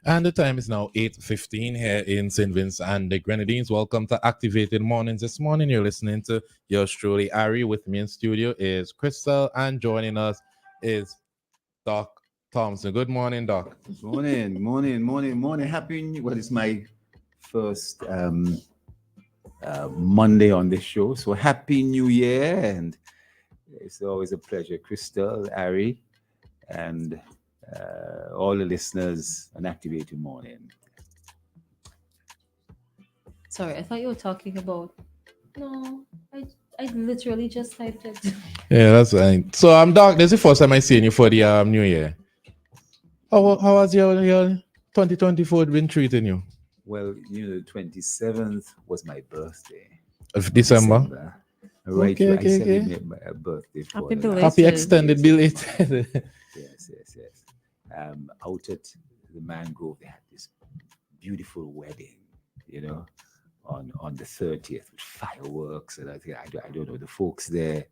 And the time is now 8:15 here in St. Vincent and the Grenadines. Welcome to Activated Mornings. This morning you're listening to yours truly, Ari. With me in studio is Christal, and joining us is Doc Thompson. Good morning, Doc. Morning. Happy New. Well, it's my first Monday on this show, so happy New Year, and it's always a pleasure, Christal, Ari, and all the listeners on Activated Morning. Sorry, I thought you were talking about. No, I literally just typed it. Yeah, that's fine. So I'm Doc. This is the first time I seen you for the New Year. How has your 2024 been treating you? Well, the 27th was my birthday. Of December. Right, Okay, I okay. celebrate my birthday. Happy the belated. Happy extended belated. Yes. Out at the Mangrove, they had this beautiful wedding, on the 30th with fireworks, and I think I don't know, the folks there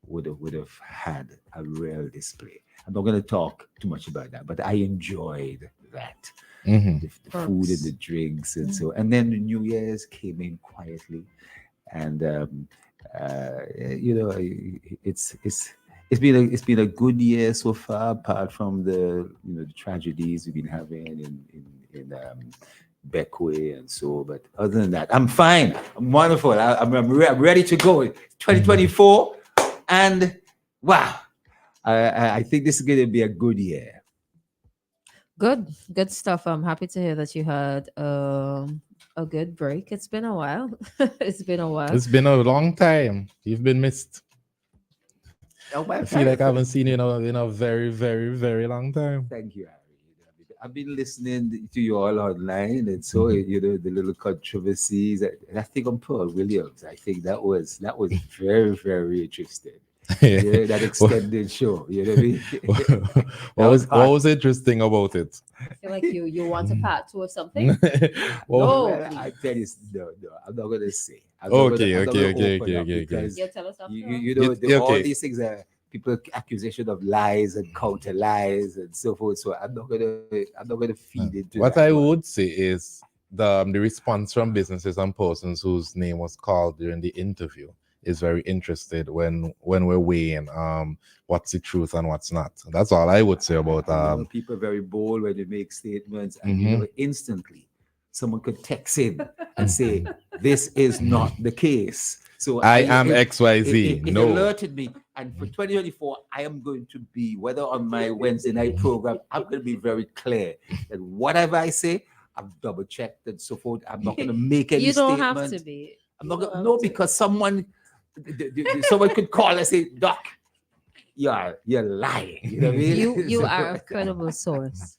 would have had a real display. I'm not going to talk too much about that, but I enjoyed that. Mhm. The food and the drinks and so, and then the New Year's came in quietly, and it's been a good year so far, apart from the the tragedies we've been having in Beckway and so. But other than that, I'm fine. I'm wonderful. I'm ready to go. 2024, and wow, I think this is going to be a good year. Good stuff. I'm happy to hear that you had a good break. It's been a while. It's been a while. It's been a long time. You've been missed. Oh, I feel like I haven't seen you in a very, very, very long time. Thank you, Harry. I've been listening to you all online, and so the little controversies. I think on Pearl Williams, I think that was very, very interesting. That extended show. You know what I mean? What was interesting about it? I feel like you want a part two or something. Well, No, I tell you, no, I'm not gonna say. Okay. Because you tell us after. all these things are people accusation of lies and counter lies and so forth. So I'm not gonna feed into What that. I would say is the response from businesses and persons whose name was called during the interview is very interested when we're weighing what's the truth and what's not. That's all I would say about people are very bold when they make statements, and instantly someone could text in and say this is not the case. So I am XYZ. It No. alerted me, and for 2024, I am going to be, whether on my Wednesday night program, I'm going to be very clear that whatever I say, I'm double checked and so forth. I'm not going to make any You don't statement. have to be. I'm not going no, because someone could call and say, Doc, you're lying. You know what I mean? You are a credible source.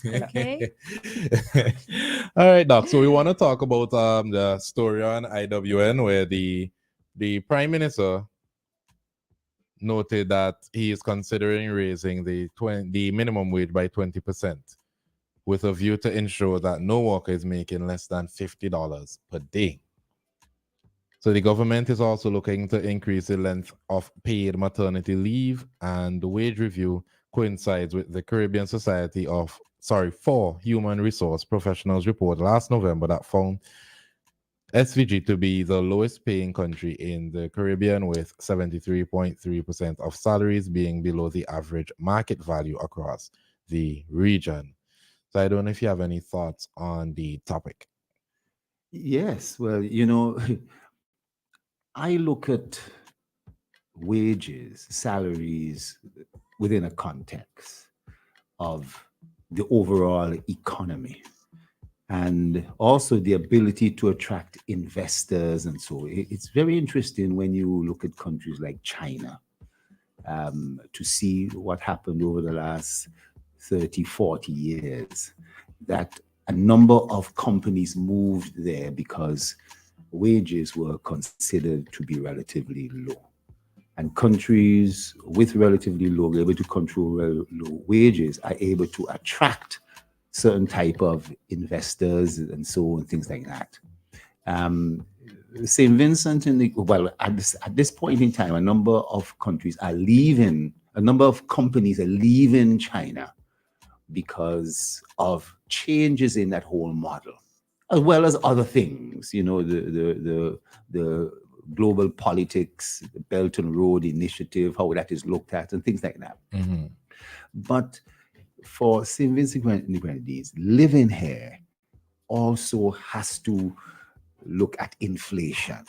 Okay. All right, Doc. So we want to talk about the story on IWN where the Prime Minister noted that he is considering raising the minimum wage by 20%, with a view to ensure that no worker is making less than $50 per day. So the government is also looking to increase the length of paid maternity leave, and the wage review coincides with the Caribbean Society for Human Resource Professionals report last November that found SVG to be the lowest paying country in the Caribbean, with 73.3% of salaries being below the average market value across the region. So I don't know if you have any thoughts on the topic. Yes, well, I look at wages, salaries within a context of the overall economy, and also the ability to attract investors. And so it's very interesting when you look at countries like China, to see what happened over the last 30, 40 years, that a number of companies moved there because wages were considered to be relatively low. And countries with relatively low, able to control low wages, are able to attract certain type of investors and so on, things like that. St. Vincent at this point in time, a number of companies are leaving China because of changes in that whole model, as well as other things. The global politics, the Belt and Road Initiative, how that is looked at, and things like that. Mm-hmm. But for St. Vincent and the Grenadines, living here also has to look at inflation,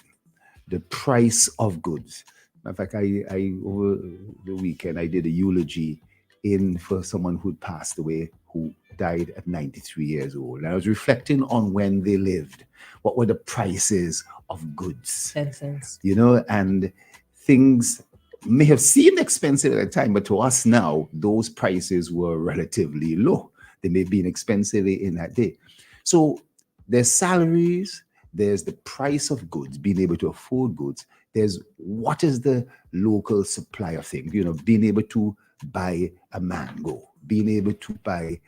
the price of goods. In fact, I over the weekend I did a eulogy in for someone who'd passed away, who died at 93 years old. And I was reflecting on when they lived. What were the prices of goods? Sense. And things may have seemed expensive at the time, but to us now, those prices were relatively low. They may have been expensive in that day. So there's salaries, there's the price of goods, being able to afford goods. There's what is the local supply of things, being able to buy a mango, being able to buy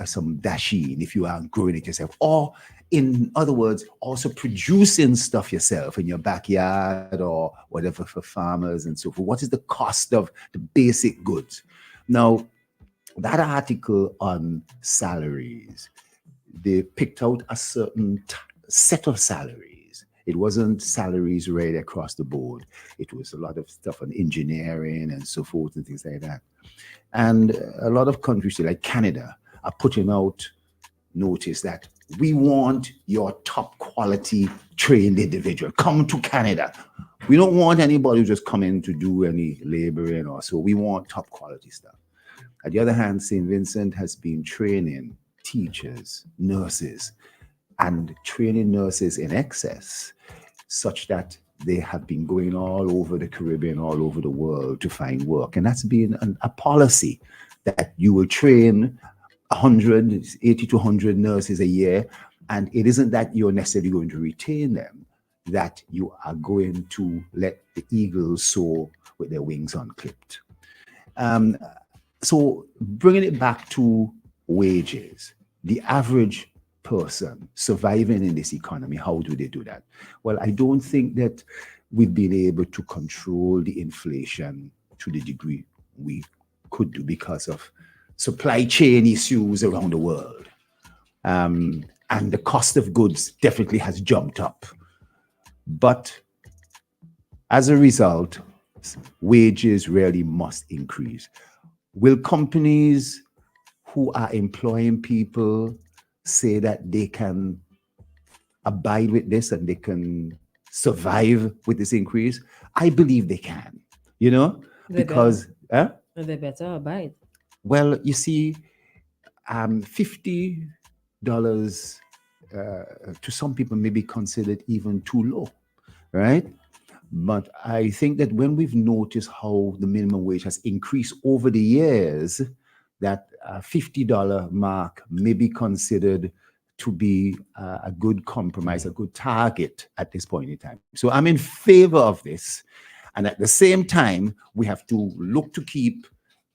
some dasheen if you are growing it yourself, or in other words, also producing stuff yourself in your backyard or whatever for farmers and so forth. What is the cost of the basic goods? Now, that article on salaries, they picked out a certain set of salaries. It wasn't salaries right across the board. It was a lot of stuff on engineering and so forth and things like that. And a lot of countries, like Canada, are putting out notice that we want your top quality trained individual. Come to Canada. We don't want anybody who just come in to do any laboring or so. We want top quality stuff. On the other hand, St. Vincent has been training teachers, nurses, and training nurses in excess, such that they have been going all over the Caribbean, all over the world to find work. And that's been a policy that you will train 80 to 100 nurses a year. And it isn't that you're necessarily going to retain them, that you are going to let the eagles soar with their wings unclipped. So bringing it back to wages, the average person surviving in this economy, how do they do that? Well, I don't think that we've been able to control the inflation to the degree we could do because of supply chain issues around the world. And the cost of goods definitely has jumped up. But as a result, wages really must increase. Will companies who are employing people say that they can abide with this and they can survive with this increase? I believe they can, because they better abide. Well, you see, $50 to some people may be considered even too low, right? But I think that when we've noticed how the minimum wage has increased over the years, that $50 mark may be considered to be a good compromise, a good target at this point in time. So I'm in favor of this. And at the same time, we have to look to keep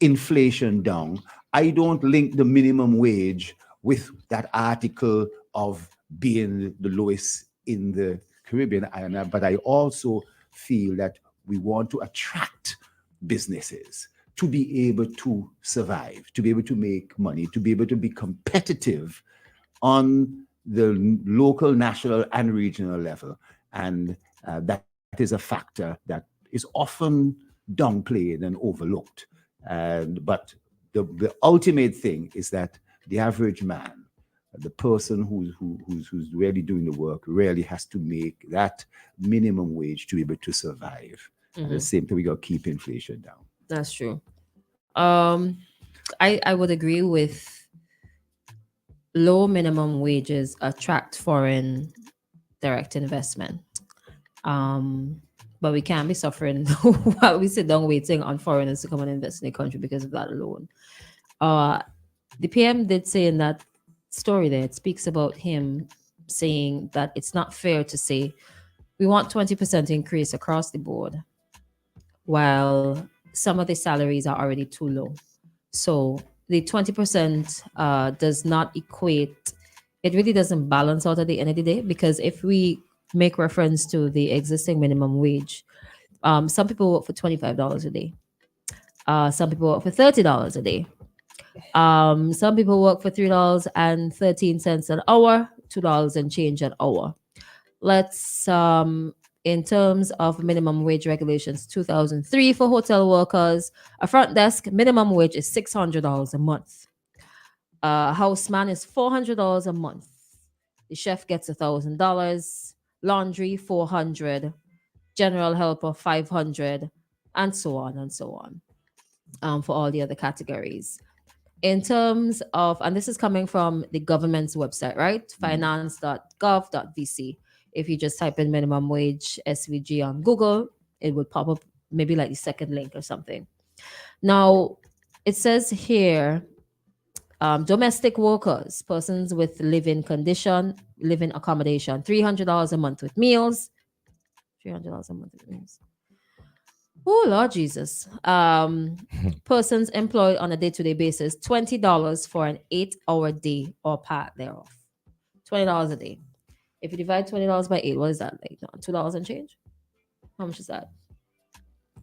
inflation down. I don't link the minimum wage with that article of being the lowest in the Caribbean, but I also feel that we want to attract businesses to be able to survive, to be able to make money, to be able to be competitive on the local, national, and regional level. And that is a factor that is often downplayed and overlooked. But the ultimate thing is that the average man, the person who's really doing the work, really has to make that minimum wage to be able to survive. At the same time, we got to keep inflation down. That's true. I would agree with low minimum wages attract foreign direct investment. But we can't be suffering while we sit down waiting on foreigners to come and invest in the country because of that alone. The PM did say in that story there, it speaks about him saying that it's not fair to say we want 20% increase across the board while some of the salaries are already too low. So the 20% does not equate, it really doesn't balance out at the end of the day, because if we make reference to the existing minimum wage, some people work for $25 a day. Some people work for $30 a day. Some people work for $3.13 an hour, $2 and change an hour. Let's in terms of minimum wage regulations, 2003 for hotel workers, a front desk minimum wage is $600 a month. A houseman is $400 a month. The chef gets $1,000. Laundry $400. General helper $500, and so on and so on. For all the other categories. In terms of, and this is coming from the government's website, right? Finance.gov.vc. If you just type in minimum wage SVG on Google, it would pop up maybe like the second link or something. Now, it says here, domestic workers, persons with living accommodation, $300 a month with meals. $300 a month with meals. Oh, Lord Jesus. Persons employed on a day-to-day basis, $20 for an 8-hour day or part thereof. $20 a day. If you divide $20 by 8, what is that? Like $2 and change? How much is that?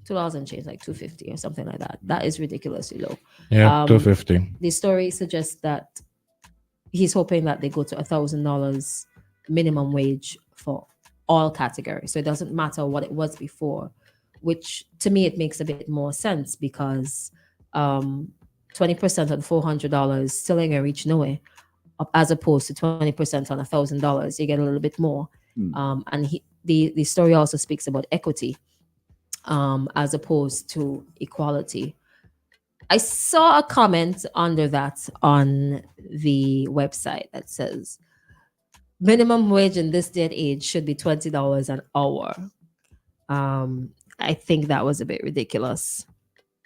$2 and change, like $2.50 or something like that. That is ridiculously low. Yeah, $2.50. The story suggests that he's hoping that they go to $1,000 minimum wage for all categories. So it doesn't matter what it was before, which to me, it makes a bit more sense because 20% on $400 still ain't gonna reach nowhere, as opposed to 20% on $1,000. You get a little bit more. And the story also speaks about equity as opposed to equality. I saw a comment under that on the website that says minimum wage in this day and age should be $20 an hour. I think that was a bit ridiculous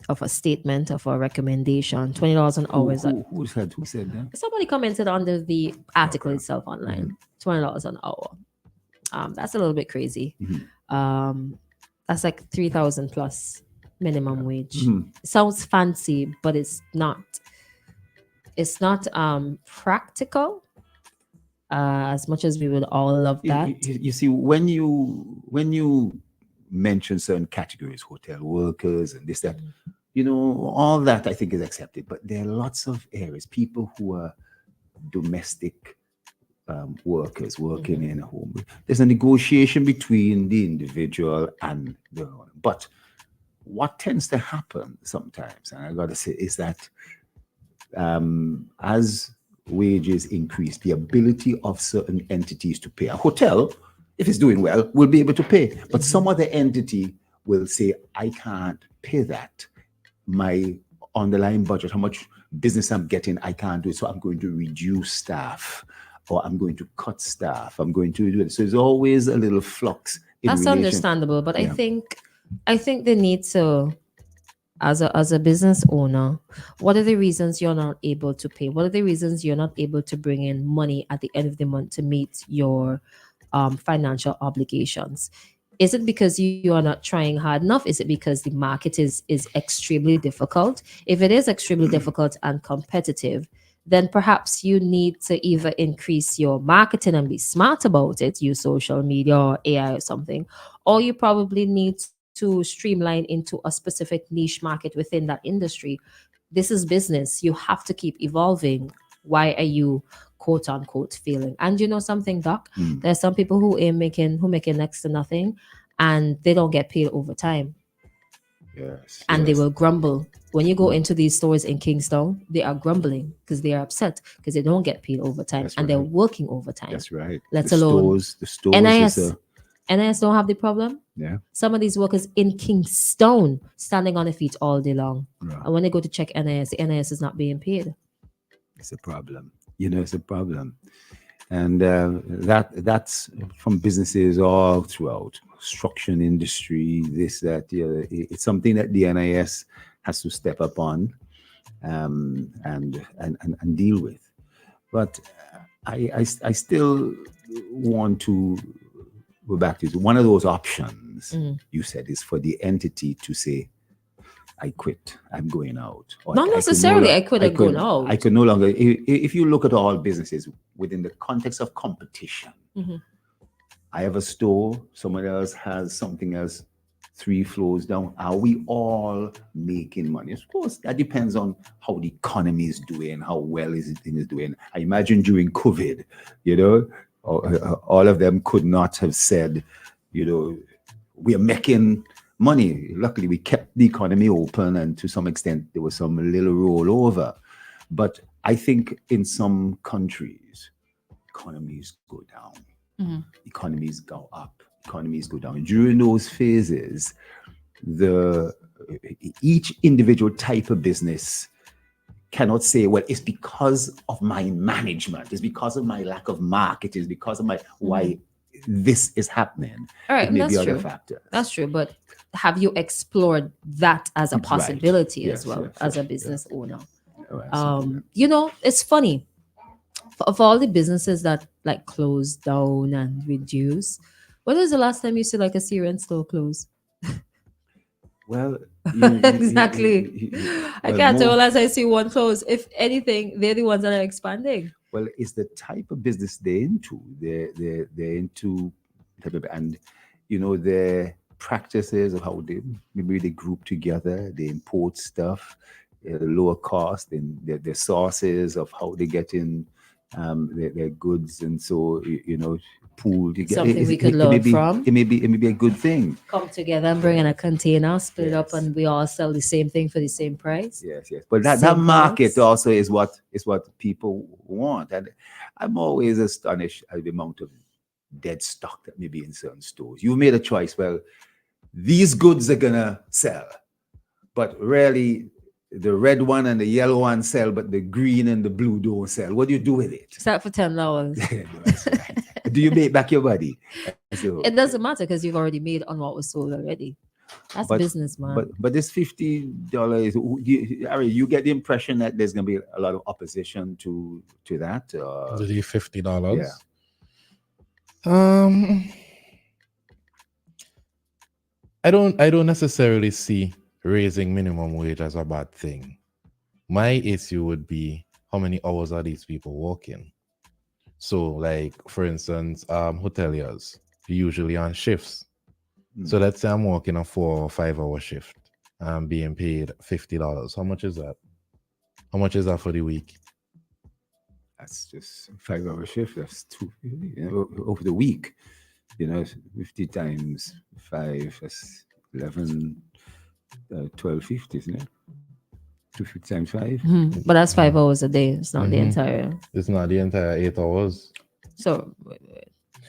of a statement, of a recommendation. $20 an hour is who said that? Somebody commented under the article itself online. $20 an hour. That's a little bit crazy. That's like 3,000 plus minimum wage. It sounds fancy, but it's not. It's not practical. As much as we would all love that. You see, when you mention certain categories, hotel workers and this, that, all that I think is accepted. But there are lots of areas, people who are domestic workers working in a home. There's a negotiation between the individual and the owner. But what tends to happen sometimes, and I got to say, is that as wages increase, the ability of certain entities to pay. A hotel, if it's doing well, will be able to pay. But some other entity will say, I can't pay that. My underlying budget, how much business I'm getting, I can't do it. So I'm going to reduce staff, or I'm going to cut staff. I'm going to do it. So there's always a little flux. That's understandable. But I think they need to, as a business owner, what are the reasons you're not able to pay? What are the reasons you're not able to bring in money at the end of the month to meet your financial obligations? Is it because you are not trying hard enough? Is it because the market is extremely difficult? If it is extremely difficult and competitive, then perhaps you need to either increase your marketing and be smart about it, use social media or AI or something, or you probably need to streamline into a specific niche market within that industry. This is business. You have to keep evolving. Why are you quote unquote failing? And you know something, Doc? There's some people who making next to nothing and they don't get paid overtime. Yes. And they will grumble. When you go into these stores in Kingston, they are grumbling because they are upset because they don't get paid overtime. That's and right. they're working overtime. That's right. Let the alone stores NIS don't have the problem. Yeah. Some of these workers in Kingston standing on their feet all day long. Yeah. And when they go to check NIS, the NIS is not being paid. It's a problem. It's a problem. And that's from businesses all throughout. Construction industry, this, that, it's something that the NIS has to step up on and deal with. But I still want to go back to one of those options you said is for the entity to say, I quit, I'm going out. Or Not necessarily I quit and going out. I could no longer, if you look at all businesses within the context of competition, I have a store, someone else has something else, 3 floors down, are we all making money? Of course, that depends on how the economy is doing, how well is it is doing. I imagine during COVID, you know, all of them could not have said, you know, we are making money. Luckily, we kept the economy open, and to some extent, there was some little rollover. But I think in some countries, economies go down, economies go up, economies go down. During those phases, each individual type of business cannot say, well, it's because of my management, it's because of my lack of market, it's because of my why this is happening. All right, It may that's be other true. factors. That's true, but have you explored that as a Right. possibility Yes, as well yes, as a yes, business owner? Oh, absolutely. You know, it's funny. Of all the businesses that like close down and reduce, when was the last time you see like a Syrian store close? Well, Exactly. I well, can't tell more, unless I see one close. If anything, they're the ones that are expanding. well, it's the type of business they're into. They're into, and you know, their practices of how they maybe they group together, they import stuff at a lower cost, and their sources of how they get in their goods, and so you know, pool together. Something we could learn from. It may be a good thing. Come together and bring in a container, split it up, Yes. and we all sell the same thing for the same price. Yes. But that Same market products. also is what people want. And I'm always astonished at the amount of dead stock that may be in certain stores. You made a choice. Well, these goods are gonna sell, but rarely the red one and the yellow one sell, but the green and the blue don't sell. What do you do with it? Sell it for $10. That's right. Do you make back your money? So, It doesn't matter because you've already made on what was sold already. That's business, man. But this $50, you get the impression that there's going to be a lot of opposition to that. The $50. Yeah. I don't necessarily see raising minimum wage as a bad thing. My issue would be how many hours are these people working? So, like for instance, hoteliers usually on shifts. So let's say I'm working a 4 or 5 hour shift. I'm being paid $50. How much is that? How much is that for the week? That's just 5-hour shift. That's over the week. You know, 50 times 5, that's 11, 12.50, isn't it? 250 times 5. But that's 5 hours a day. It's not the entire. It's not the entire 8 hours. So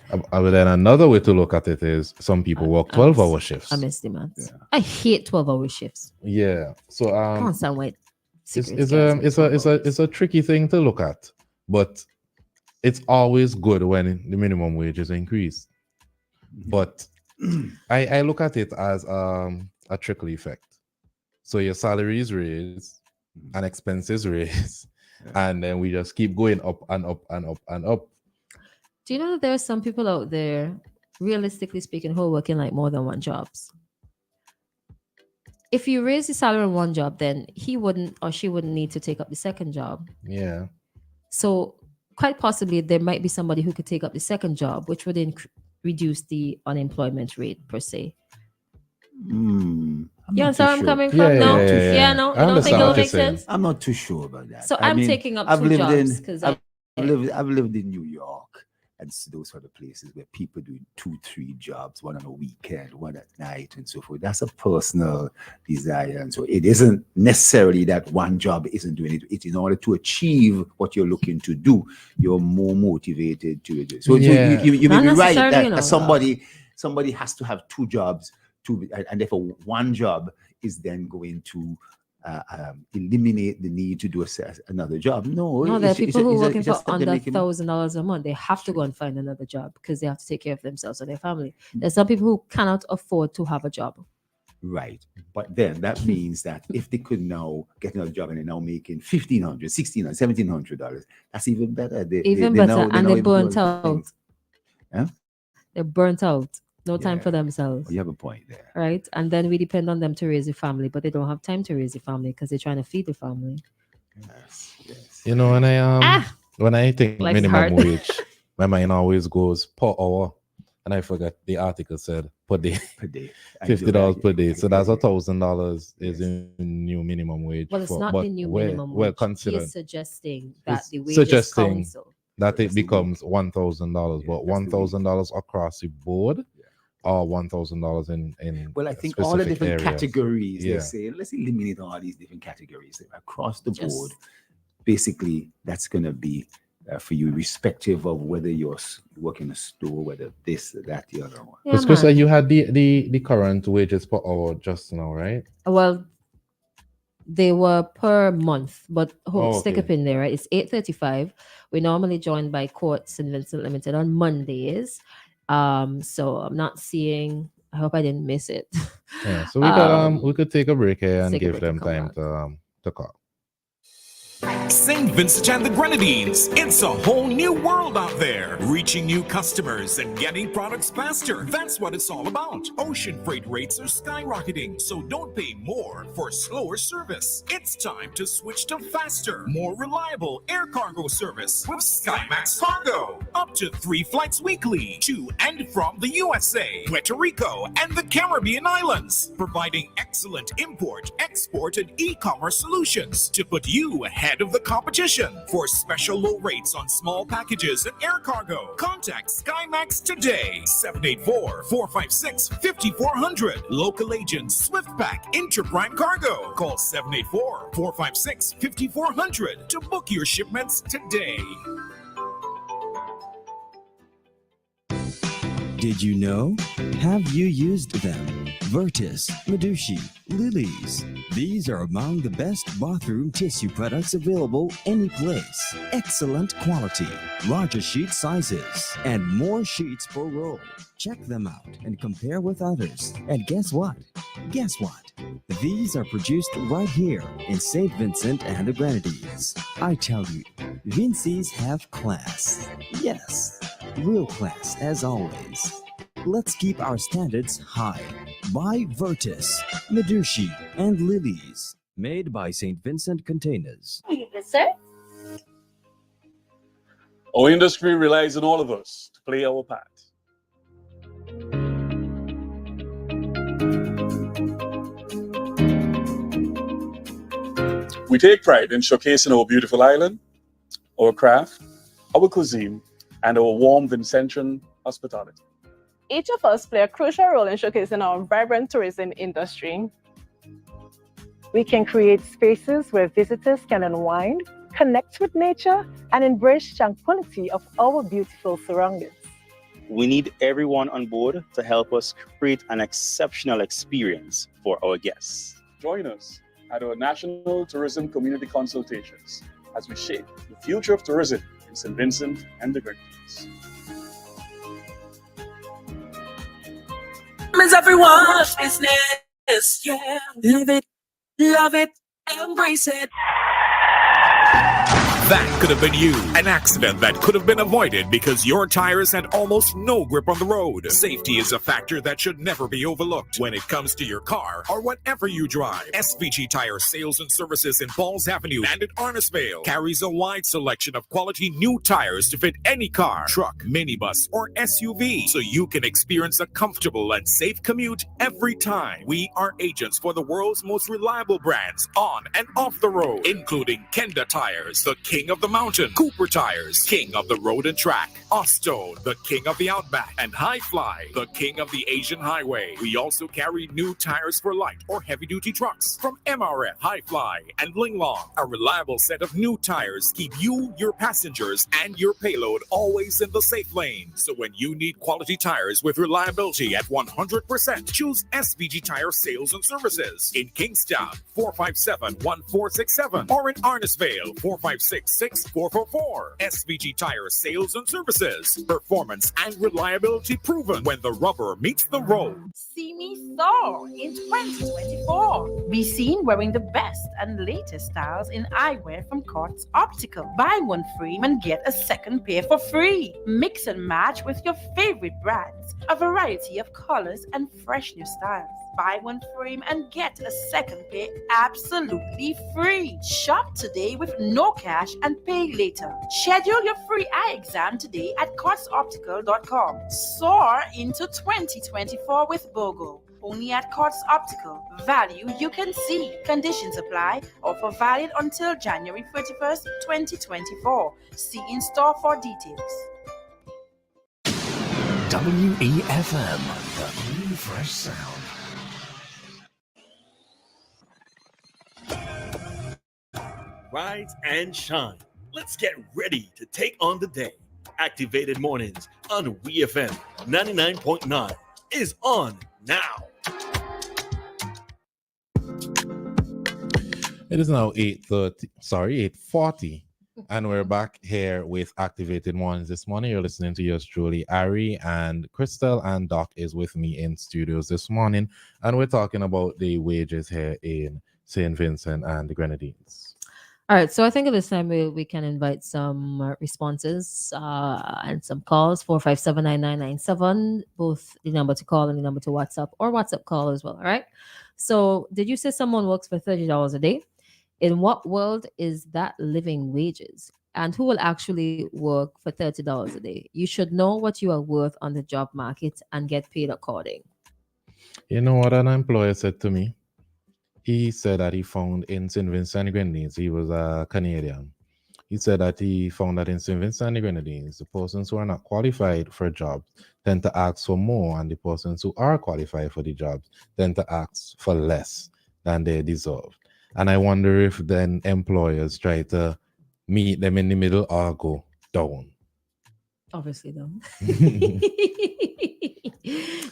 But then another way to look at it is some people work 12-hour shifts. I miss the maths. I hate 12-hour shifts. Yeah. So Constant wait. it's a tricky thing to look at, but it's always good when the minimum wage is increased. But I look at it as a trickle effect. So your salary is raised and expenses raised, and then we just keep going up and up and up and up. Do you know that there are some people out there, realistically speaking, who are working like more than one jobs? If you raise the salary on one job, then he wouldn't or she wouldn't need to take up the second job. Yeah. So quite possibly there might be somebody who could take up the second job, which would reduce the unemployment rate per se. You understand where I'm coming from? No? Yeah, no? You don't think it'll make sense? I'm not too sure about that. So I'm taking up two jobs because I've lived in New York and those sort of places where people do 2-3 jobs, one on a weekend, one at night, and so forth. That's a personal desire, and so it isn't necessarily that one job isn't doing it. It's in order to achieve what you're looking to do, you're more motivated to do. So Yeah. you may Not be right necessarily, that somebody has to have 2 jobs and therefore one job is then going to eliminate the need to do another job. No, there are people who are working for just that under they're making- $1,000 a month. They have to go and find another job because they have to take care of themselves and their family. There's some people who cannot afford to have a job. Right. But then that means that if they could now get another job and they're now making $1,500, $1,600, $1,700, that's even better. Even better. And they're burnt out. Yeah? They're burnt out. No time Yeah. for themselves. Oh, you have a point there. Right? And then we depend on them to raise a family, but they don't have time to raise a family because they're trying to feed the family. Yes. You know, when I think Life's minimum hard. wage, my mind always goes per hour. and I forgot the article said per day, per day. $50 per day. So that's $50. $1,000 is Yes. in new minimum wage. Well, it's for, not but the new well, minimum well wage. He considered is suggesting that It's the wages suggesting council. that it That's the becomes $1,000, Yeah, but that's the $1,000 across the board, Yeah. or $1,000 in Well, I think all the specific different areas. categories, Yeah. they say, let's eliminate all these different categories across the Just- board. Basically, that's going to be for you, irrespective of whether you're work in a store, whether this, that, the other one. Yeah, Because Christal, man. you had the current wages per hour just now, right? Well, they were per month, but stick okay. up in there, right? It's 8:35. We're normally joined by Court St. Vincent Limited on Mondays. So I'm not seeing. I hope I didn't miss it. Yeah. So we could take a break here and take a give break and them come time back. to call. St. Vincent and the Grenadines. It's a whole new world out there. Reaching new customers and getting products faster. That's what it's all about. Ocean freight rates are skyrocketing, so don't pay more for slower service. It's time to switch to faster, more reliable air cargo service with SkyMax Cargo. Up to 3 flights weekly to and from the USA, Puerto Rico, and the Caribbean islands. Providing excellent import, export, and e-commerce solutions to put you ahead of the competition. For special low rates on small packages and air cargo, contact SkyMax today. 784-456-5400. Local agents SwiftPack Interprime Cargo. Call 784-456-5400 to book your shipments today. Did you know? Have you used them? Virtus, Medushi, Lilies. These are among the best bathroom tissue products available any place. Excellent quality, larger sheet sizes, and more sheets per roll. Check them out and compare with others. And guess what? Guess what? These are produced right here in St. Vincent and the Grenadines. I tell you, Vinci's have class. Yes, real class as always. Let's keep our standards high. Buy Virtus, Medushi, and Lilies. Made by St. Vincent Containers. Yes, sir. Our industry relies on all of us to play our part. We take pride in showcasing our beautiful island, our craft, our cuisine, and our warm Vincentian hospitality. Each of us play a crucial role in showcasing our vibrant tourism industry. We can create spaces where visitors can unwind, connect with nature, and embrace tranquility of our beautiful surroundings. We need everyone on board to help us create an exceptional experience for our guests. Join us at our National Tourism Community Consultations as we shape the future of tourism in St. Vincent and the Grenadines. It's everyone's business, yeah. Live it, love it, embrace it. That could have been you. An accident that could have been avoided because your tires had almost no grip on the road. Safety is a factor that should never be overlooked when it comes to your car or whatever you drive. SVG Tire Sales and Services in Balls Avenue and in Arnisvale carries a wide selection of quality new tires to fit any car, truck, minibus, or SUV, so you can experience a comfortable and safe commute every time. We are agents for the world's most reliable brands on and off the road, including Kenda Tires, the king of the mountain, Cooper Tires, king of the road and track, Ostone, the king of the outback, and High Fly, the king of the Asian highway. We also carry new tires for light or heavy-duty trucks from MRF, High Fly, and Linglong. A reliable set of new tires keep you, your passengers, and your payload always in the safe lane. So when you need quality tires with reliability at 100%, choose SVG Tire Sales and Services in Kingstown, 457-1467, or in Arnisvale, 456-6444. SVG Tire Sales and Services. Performance and reliability proven when the rubber meets the road. See me soar in 2024. Be seen wearing the best and latest styles in eyewear from Quartz Optical. Buy one frame and get a second pair for free. Mix and match with your favorite brands. A variety of colors and fresh new styles. Buy one frame and get a second pair absolutely free. Shop today with no cash and pay later. Schedule your free eye exam today at cotsoptical.com. Soar into 2024 with BOGO. Only at Cots Optical. Value you can see. Conditions apply. Offer valid until January 31st, 2024. See in-store for details. WEFM, the new fresh sound. Rise and shine. Let's get ready to take on the day. Activated Mornings on WEFM 99.9 is on now. It is now 8:40, and we're back here with Activated Mornings this morning. You're listening to yours truly, Ari, and Christal and Doc is with me in studios this morning, and we're talking about the wages here in St. Vincent and the Grenadines. All right, so I think at this time we can invite some responses and some calls. 457-9997, both the number to call and the number to WhatsApp, or WhatsApp call as well. All right. So, did you say someone works for $30 a day? In what world is that living wages? And who will actually work for $30 a day? You should know what you are worth on the job market and get paid according. You know what an employer said to me? He said that he found in St. Vincent and Grenadines, he was a Canadian. He said that he found that in St. Vincent and Grenadines, the persons who are not qualified for jobs tend to ask for more, and the persons who are qualified for the jobs tend to ask for less than they deserve. And I wonder if then employers try to meet them in the middle or go down. Obviously, though.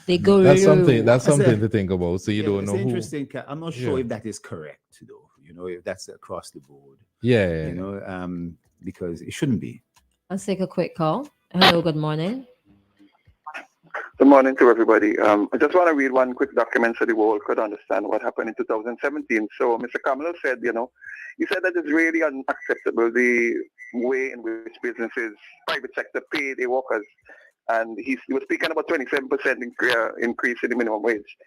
They go. That's something to think about. So you don't know who. Interesting. I'm not sure if that is correct, though. You know, if that's across the board. Yeah. You know, because it shouldn't be. Let's take a quick call. Hello. Good morning. Good morning to everybody. I just want to read one quick document so the world could understand what happened in 2017. So Mr. Kamala said, he said that it's really unacceptable the way in which businesses, private sector pay their workers. And he was speaking about 27% increase in the minimum wage.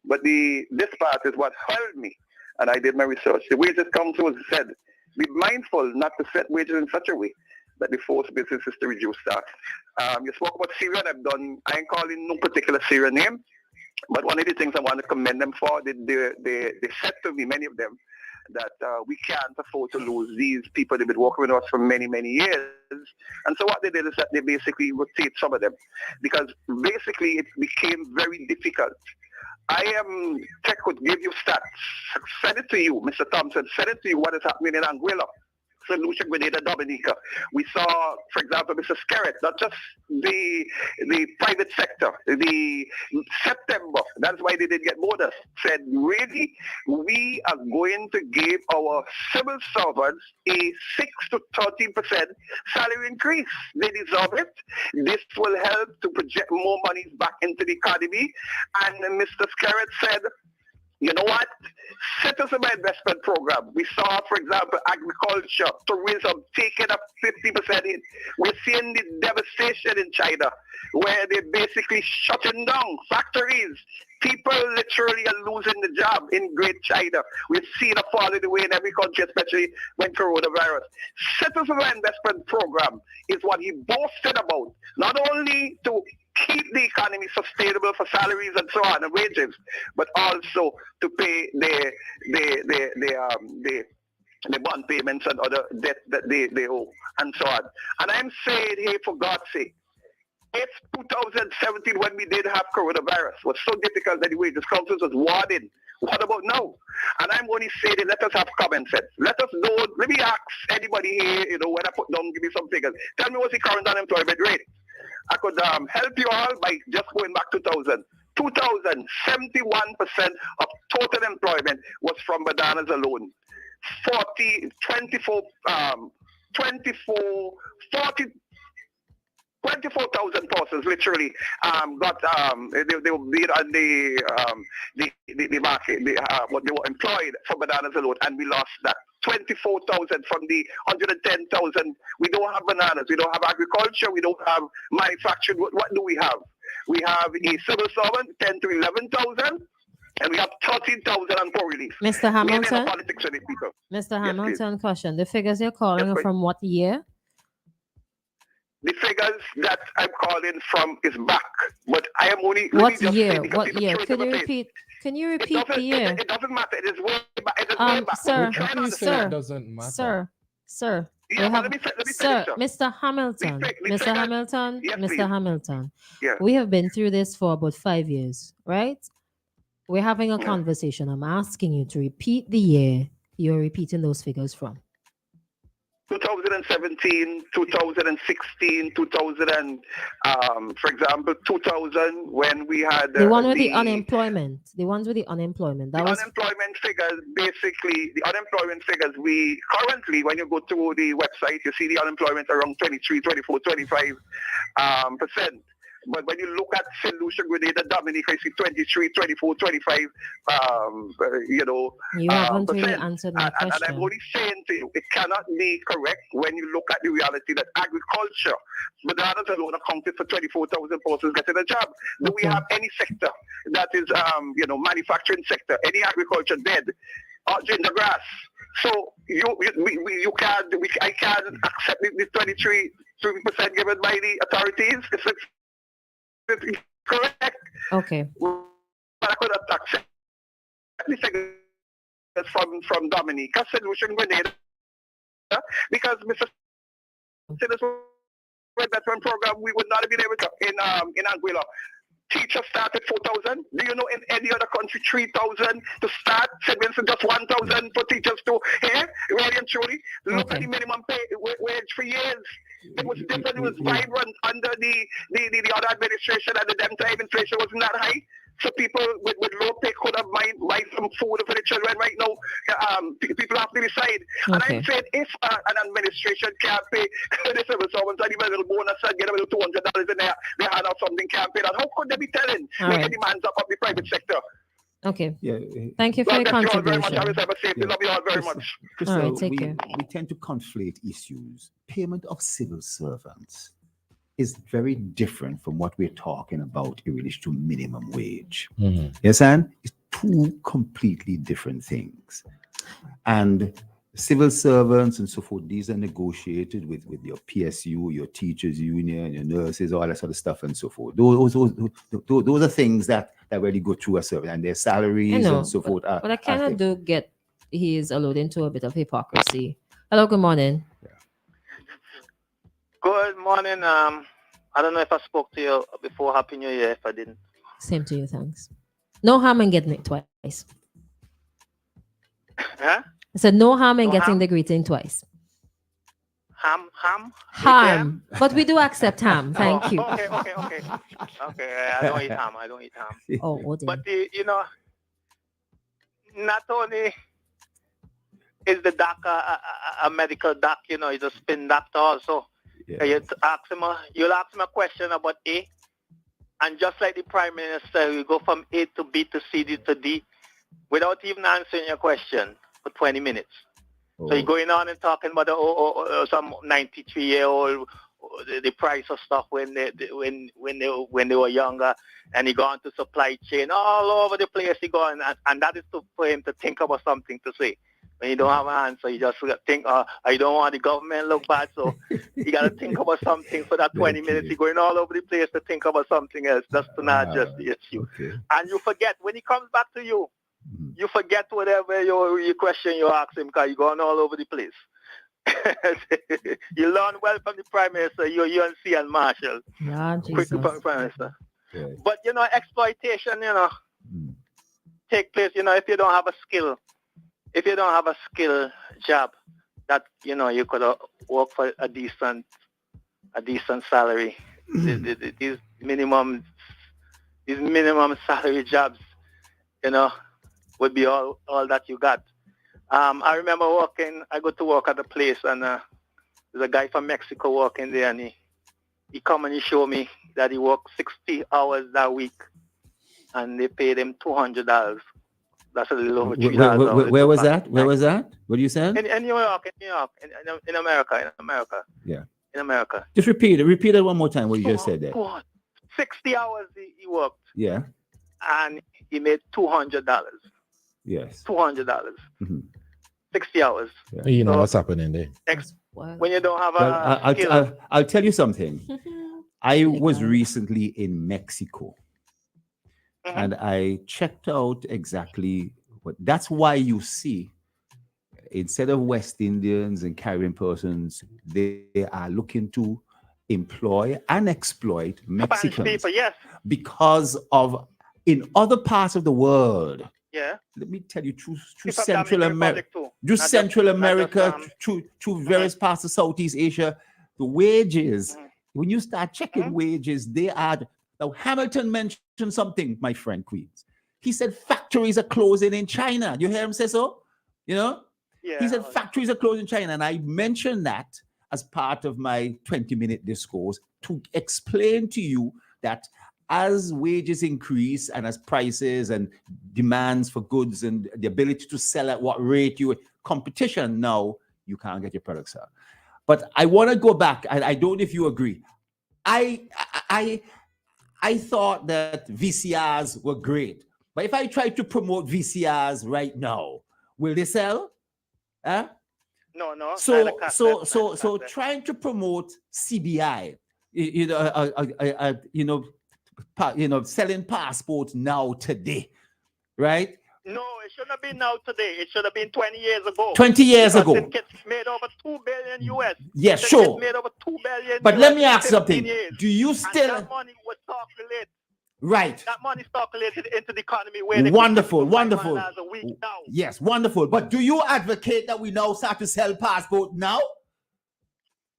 But this part is what held me, and I did my research. The Wages Council said, be mindful not to set wages in such a way that they force businesses to reduce tax. You spoke about Syria, and I ain't calling no particular Syria name, but one of the things I want to commend them for, they said to me, many of them, that we can't afford to lose these people. They've been working with us for many, many years. And so what they did is that they basically rotate some of them, because basically it became very difficult. Tech could give you stats. Send it to you, Mr. Thompson. Send it to you what is happening in Anguilla, St. Lucia, Grenada, Dominica. We saw, for example, Mr. Skerritt, not just the private sector, the September, that's why they didn't get bonus, said, really, we are going to give our civil servants a 6 to 13% salary increase. They deserve it. This will help to project more money back into the economy. And Mr. Skerritt said, you know what? Citizen investment program. We saw, for example, agriculture, tourism taking up 50% in. We're seeing the devastation in China, where they're basically shutting down factories. People literally are losing the job in Great China. We've seen a fall in the way in every country, especially when coronavirus. Citizen investment program is what he boasted about, not only to keep the economy sustainable for salaries and so on and wages, but also to pay the bond payments and other debt that they owe and so on. And I'm saying, hey, for God's sake, if 2017, when we did have coronavirus, was so difficult that the wages council was warning, what about now? And I'm going to say that let us have common sense. Let me ask anybody here, when I put down, give me some figures. Tell me what's the current unemployment rate. I could help you all by just going back to 2000. 71% of total employment was from bananas alone. 24,000 persons literally got they were being on the market. What they were employed for bananas alone, and we lost that 24,000 from the 110,000. We don't have bananas. We don't have agriculture. We don't have manufacturing. What do we have? We have a civil servant, 10 to 11,000. and we have 13,004 relief. Mr. Hamilton? Politics with it, people. Mr. Yes, Hamilton, question. The figures you're calling are from what year? The figures that I'm calling from is back, but I am only. What year? What year? Can you repeat? Can you repeat the year? It doesn't matter. It is way back. It is way back. Sir, it doesn't matter. Sir. Yeah, Let me sir, finish, Mr. Hamilton, Mr. Hamilton, yes, Mr. please. Hamilton. Yeah. We have been through this for about 5 years, right? We're having a conversation. I'm asking you to repeat the year you're repeating those figures from. 2017, 2016, 2000, for example, 2000 when we had The one with the unemployment. The ones with the unemployment. That was unemployment figures. Basically, the unemployment figures. We currently, when you go to the website, you see the unemployment around 23, 24, 25 percent. But when you look at Solution Grenada, Dominica, you see 23, 24, 25, you haven't really answered my question. And I'm only saying to you, it cannot be correct when you look at the reality that agriculture, bananas alone accounted for 24,000 persons getting a job. Do we have any sector that is, manufacturing sector, any agriculture dead, or in the grass? So I can't accept the 23% given by the authorities. It's correct. Okay. But I could have accepted the figures from Dominica, Solution Grenada, because Mr. Silas veteran program, we would not have been able to in Anguilla. Teachers started 4,000. Do you know in any other country 3,000 to start? St. Vincent just 1,000 for teachers to here. Really and truly, look at the minimum pay wage for years. It was different. It was vibrant under the other administration. At the damn time, inflation wasn't that high. So people with low pay could have buy some food for the children. Right now, people have to decide. Okay. And I'm saying if an administration can't pay the civil servants and even a little bonus and get a little $200 in there, they hand out something can't pay that. How could they be telling? Making demands up of the private sector. Okay. Yeah. Thank you for your contribution. Very much. I will have a safety. Love you all very much. Christal, all right, take care. We tend to conflate issues. Payment of civil servants is very different from what we're talking about in relation to minimum wage. Mm-hmm. Yes, and it's two completely different things. And civil servants and so forth, these are negotiated with your PSU, your teachers union, your nurses, all that sort of stuff and so forth. Those are things that really go through a service, and their salaries and so forth. But I kind of do get he is alluding to a bit of hypocrisy. Hello, good morning. Good morning. I don't know if I spoke to you before. Happy New Year if I didn't. Same to you, thanks. No harm in getting it twice. Huh? I said no harm in getting the greeting twice. Ham. But we do accept ham. Thank you. Okay. I don't eat ham. Oh, but not only is the doctor a medical doc, he's a spin doctor also. Yeah. You'll ask him a question about A, and just like the Prime Minister, you go from A to B to C to D without even answering your question for 20 minutes. So you're going on and talking about some 93-year-old, the price of stuff when they were younger, and he go on to supply chain all over the place. He go on, and that is for him to think about something to say. When you don't have an answer, you just think, I don't want the government to look bad, so you got to think about something for that 20 minutes. You're going all over the place to think about something else, just to not just the issue. Okay. And you forget, when he comes back to you, you forget whatever your question you ask him, because you're going all over the place. You learn well from the Prime Minister, your UNC and Marshall. Yeah, quick from the Prime Minister. Okay. But, exploitation, take place, if you don't have a skill. If you don't have a skill job that you could work for a decent salary, these minimum salary jobs, would be all that you got. I remember I go to work at a place, and there's a guy from Mexico working there, and he come and he showed me that he worked 60 hours that week, and they paid him $200. That's a little over $3. Where was that? Where was that? What are you saying? In New York, in America. Yeah. In America. Just repeat it one more time. What you just said there. 60 hours he worked. Yeah. And he made $200. Yes. $200. Mhm. 60 hours. You know So, what's happening there. when you don't have Well, a skill. I'll tell you something. I was recently in Mexico, and I checked out exactly what. That's why you see, instead of West Indians and Caribbean persons, they are looking to employ and exploit Mexicans people, yes. because of in other parts of the world. Yeah. Let me tell you, through People from Central Dominican America, Republic too. through Not just- Central not just, America, through various parts of Southeast Asia, the wages, when you start checking wages, they are. Now, Hamilton mentioned something, my friend Queens. He said factories are closing in China. You hear him say so? You know? Yeah. He said factories are closing in China. And I mentioned that as part of my 20-minute discourse to explain to you that as wages increase and as prices and demands for goods and the ability to sell at what rate you competition, now you can't get your products out. But I want to go back. I don't know if you agree. I thought that VCRs were great. But if I try to promote VCRs right now, will they sell? Huh? No. So trying to promote CBI, selling passports now today, right? No, it shouldn't have been now today. It should have been 20 years ago. 20 years Because ago. It gets made over $2 billion US. Yes, It sure. gets made over $2 billion. But US let me in ask 15 something. years. Do you And still that money was calculated. right? That money is calculated into the economy. Where they Wonderful, could get wonderful. $5 a week now. Yes, wonderful. But do you advocate that we now start to sell passport now?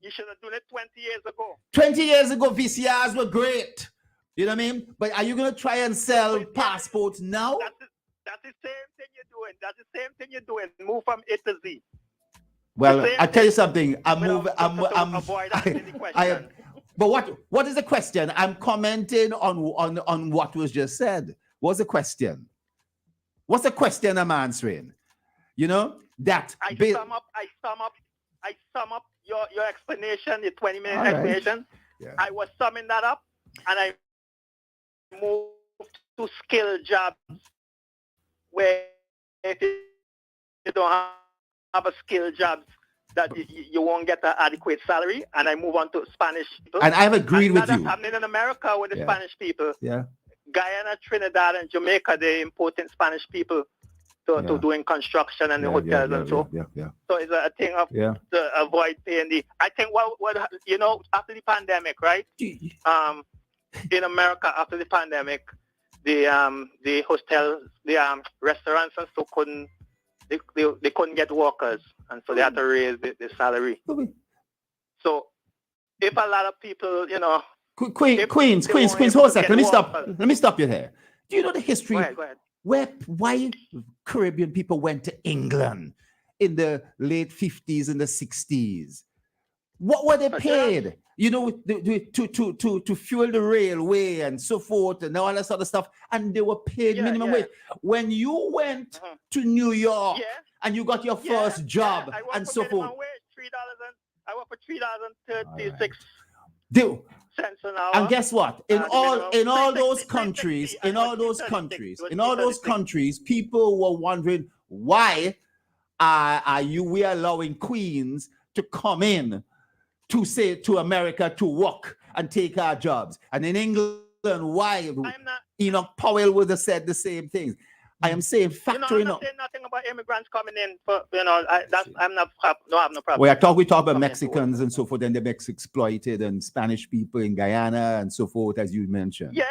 You should have done it 20 years ago. 20 years ago, VCRs were great. You know what I mean? But are you going to try and sell passports now? That's the same thing you're doing. That's the same thing you're doing. Move from A to Z. Well, I tell you something. But what is the question? I'm commenting on what was just said. What's the question? What's the question I'm answering? You know that I sum up your explanation, your 20-minute All right. explanation. Yeah. I was summing that up, and I moved to skill jobs where if you don't have a skill job, that you won't get an adequate salary. And I move on to Spanish people. And I've agreed with That's you. happening in America with the Yeah. Spanish people. Yeah. Guyana, Trinidad, and Jamaica, they're importing Spanish people to doing construction and the hotels and so. Yeah. So it's a thing of Yeah. to avoid paying the. I think what after the pandemic, right? In America after the pandemic, the hotels, the restaurants and so couldn't they couldn't get workers, and so they had to raise the salary. So if a lot of people, Queens, hold a second. Let me stop you there. Do you know the history? Go ahead. Why Caribbean people went to England in the late 50s and the 60s? What were they paid? To fuel the railway and so forth and all that sort of stuff. And they were paid minimum wage. When you went to New York and you got your first job and so forth. I work for $3.36 an hour. And guess what? In all those countries, people were wondering why we are allowing Queens to come in to America to work and take our jobs. And in England, why? Enoch Powell would have said the same things. I am saying factoring I'm not saying nothing about immigrants coming in, but I have no problem. We talk about Mexicans and so forth, and they're exploited, and Spanish people in Guyana and so forth, as you mentioned. Yeah,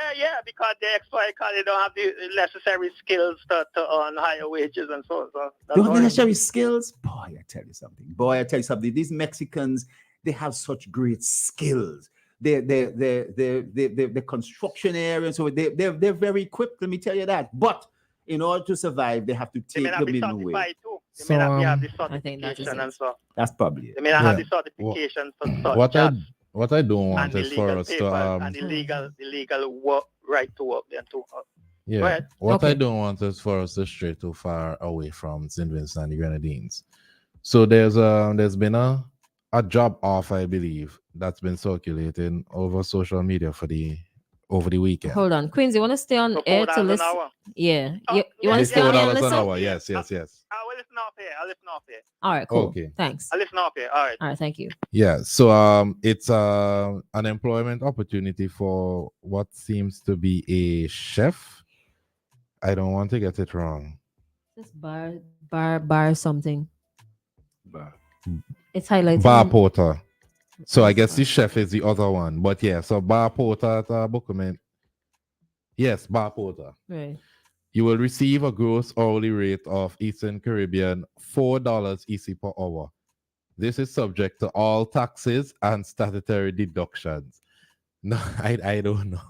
because they exploit because they don't have the necessary skills to earn higher wages and so. Don't have the necessary skills? Boy, I tell you something. These Mexicans, they have such great skills. The construction area, so they're very equipped. Let me tell you that. But in order to survive, they have to take the minimum wage. They may not have the certification and so. That's probably it. They may not have the certification for such jobs. What I don't want is for us to and the legal work right to work there too. Yeah. What I don't want is for us to stray too far away from St. Vincent and the Grenadines. So there's been a job offer, I believe, that's been circulating over social media for the over the weekend. Hold on, Queens, you want to stay on So air to $4 an listen? hour. Yeah, Oh, you want to It's stay on air and $4 an listen? hour. Yes. I will listen off here. I'll listen off here. All right, cool. Okay. Thanks. I'll listen off here. All right. All right, thank you. Yeah. So it's an employment opportunity for what seems to be a chef. I don't want to get it wrong. This bar something. Bar. It's highlighted. Bar in- porter. So I guess the chef is the other one. But yeah, so bar porter at Bookman. Yes, bar porter. Right. You will receive a gross hourly rate of Eastern Caribbean $4 EC per hour. This is subject to all taxes and statutory deductions. No, I don't know.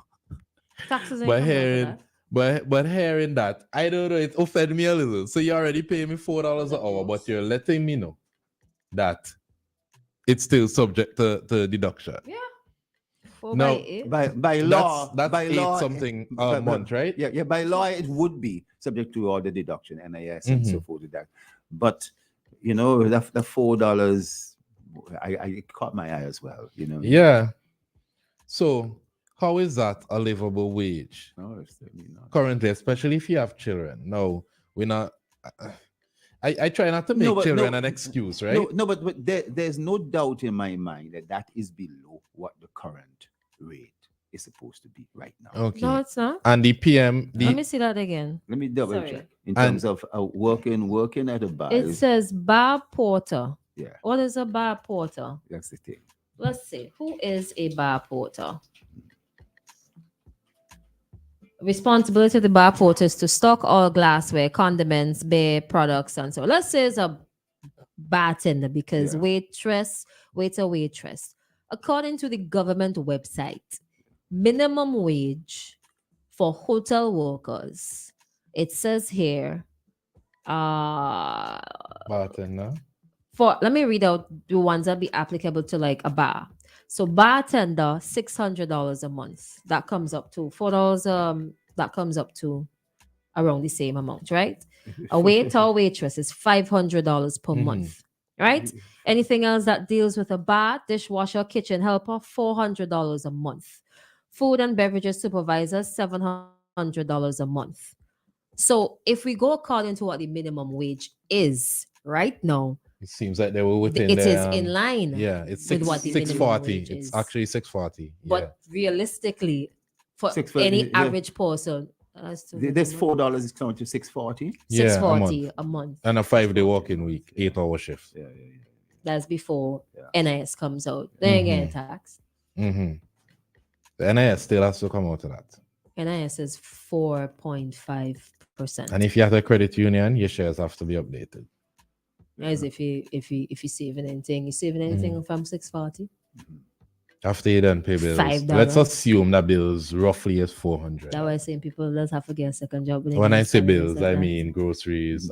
Taxes ain't But come out of hearing that. but hearing that, I don't know, it offended me a little. So you already pay me $4 an hour, but you're letting me know that it's still subject to deduction. Yeah. 4 No, by 8. By law, that's by eight law, something a month, right? Yeah. By law, it would be subject to all the deduction, NIS and so forth. That, but you know, the $4, I caught my eye as well. You know. Yeah. So how is that a livable wage? No, it's certainly not. Currently, especially if you have children. No, we're not. I try not to make children an excuse, right? No, but there's no doubt in my mind that is below what the current rate is supposed to be right now. Okay. No, it's not. And the PM, Let me see that again. Let me double Sorry. check in terms of working at a bar. It says bar porter. Yeah. What is a bar porter? That's the thing. Let's see. Who is a bar porter? Responsibility of the bar porter is to stock all glassware, condiments, beer products, and so on. Let's say it's a bartender because waiter, waitress. According to the government website, minimum wage for hotel workers, it says here, bartender. let me read out the ones that be applicable to like a bar. So bartender, $600 a month. That comes up to $4. That comes up to around the same amount, right? A waiter or waitress is $500 per month, right? Anything else that deals with a bar, dishwasher, kitchen helper, $400 a month. Food and beverages supervisor, $700 a month. So if we go according to what the minimum wage is right now, it seems like they were within it is in line. Yeah, it's with what the minimum 640. wage It's is. actually 640. But realistically, for 640, any yeah. average person, This $4 is coming to $640. Yeah, $640 a month. And a 5-day working week, 8-hour shift. Yeah. That's before NIS comes out. They ain't getting taxed. The NIS still has to come out of that. NIS is 4.5%. And if you have a credit union, your shares have to be updated. As if you saving anything, you saving anything from 640. After you done pay bills, $5. let's assume that bills roughly is 400. That's why I'm saying people just have to get a second job. When I say bills, I mean groceries,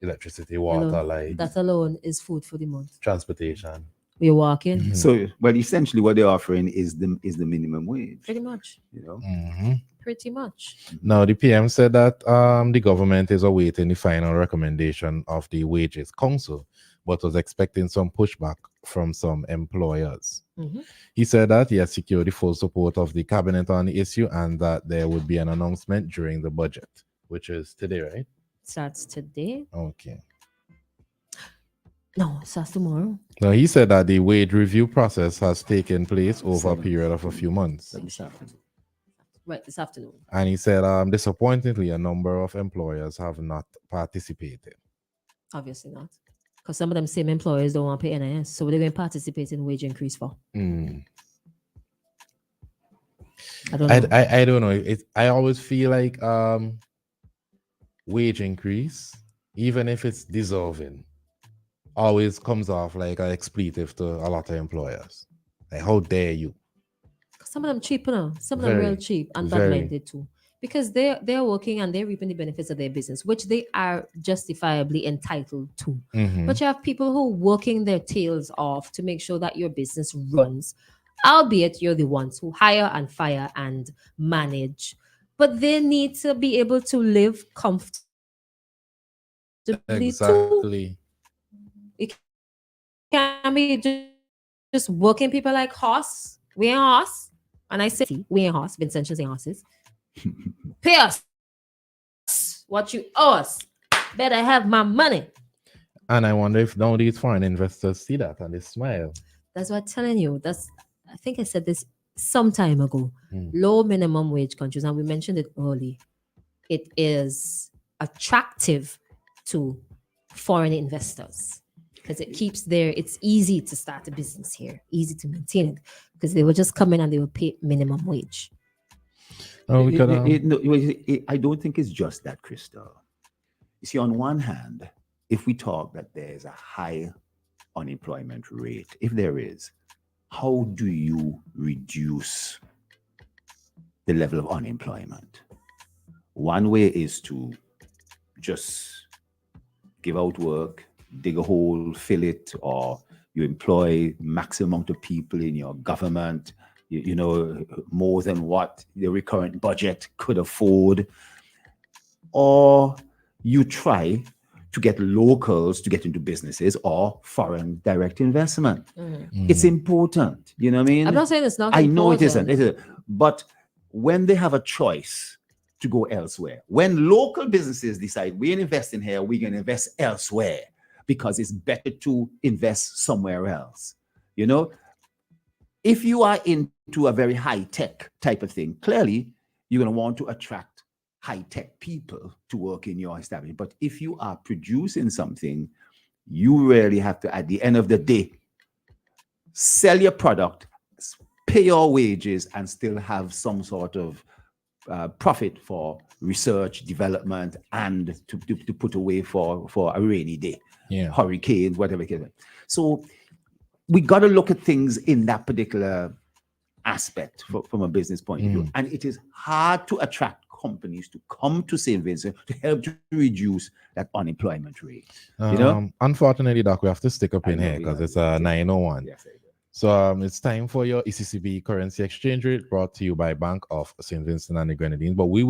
electricity, water, light. That alone is food for the month. Transportation. We're walking. So, well, essentially, what they're offering is the minimum wage. Pretty much. You know. Pretty much. Now, the PM said that the government is awaiting the final recommendation of the Wages Council, but was expecting some pushback from some employers. He said that he has secured the full support of the cabinet on the issue and that there would be an announcement during the budget, which is today, right? Starts today. Okay. No, it starts tomorrow. Now, he said that the wage review process has taken place over a period of a few months. Right, this afternoon. And he said, disappointingly, a number of employers have not participated. Obviously not. Because some of them same employers don't want to pay NIS. So what are they going to participate in wage increase for? I don't know. I don't know. I always feel like wage increase, even if it's deserving, always comes off like an expletive to a lot of employers. Like, how dare you? Some of them cheap, you know. Some of them real cheap and bad-minded too. Because they're working and they're reaping the benefits of their business, which they are justifiably entitled to. But you have people who are working their tails off to make sure that your business runs, albeit you're the ones who hire and fire and manage. But they need to be able to live comfortably Exactly. too. You can't be just working people like horse. We ain't horse. And I say, we ain't horse, Vincent ain't horses. Pay us what you owe us. Better have my money. And I wonder if now these foreign investors see that and they smile. That's what I'm telling you. I think I said this some time ago. Low minimum wage countries, and we mentioned it early. It is attractive to foreign investors because it keeps it's easy to start a business here, easy to maintain it because they will just come in and they will pay minimum wage. Oh, we could, I don't think it's just that, Christal. You see, on one hand, if we talk that there's a high unemployment rate, if there is, how do you reduce the level of unemployment? One way is to just give out work, dig a hole, fill it, or you employ maximum amount of people in your government, you know, more than what the recurrent budget could afford, or you try to get locals to get into businesses or foreign direct investment. It's important, you know what I mean? I'm not saying it's not I know it important. isn't, but when they have a choice to go elsewhere, when local businesses decide we're investing here, we're going to invest elsewhere because it's better to invest somewhere else, you know? If you are into a very high-tech type of thing, clearly you're going to want to attract high-tech people to work in your establishment. But if you are producing something, you really have to, at the end of the day, sell your product, pay your wages, and still have some sort of profit for research, development, and to put away for a rainy day, hurricane, whatever it is. So we got to look at things in that particular aspect from a business point of view. And it is hard to attract companies to come to St. Vincent to help to reduce that unemployment rate. You know? Unfortunately, Doc, we have to stick up in here because it's a 901. Yes, so it's time for your ECCB currency exchange rate brought to you by Bank of St. Vincent and the Grenadines. But we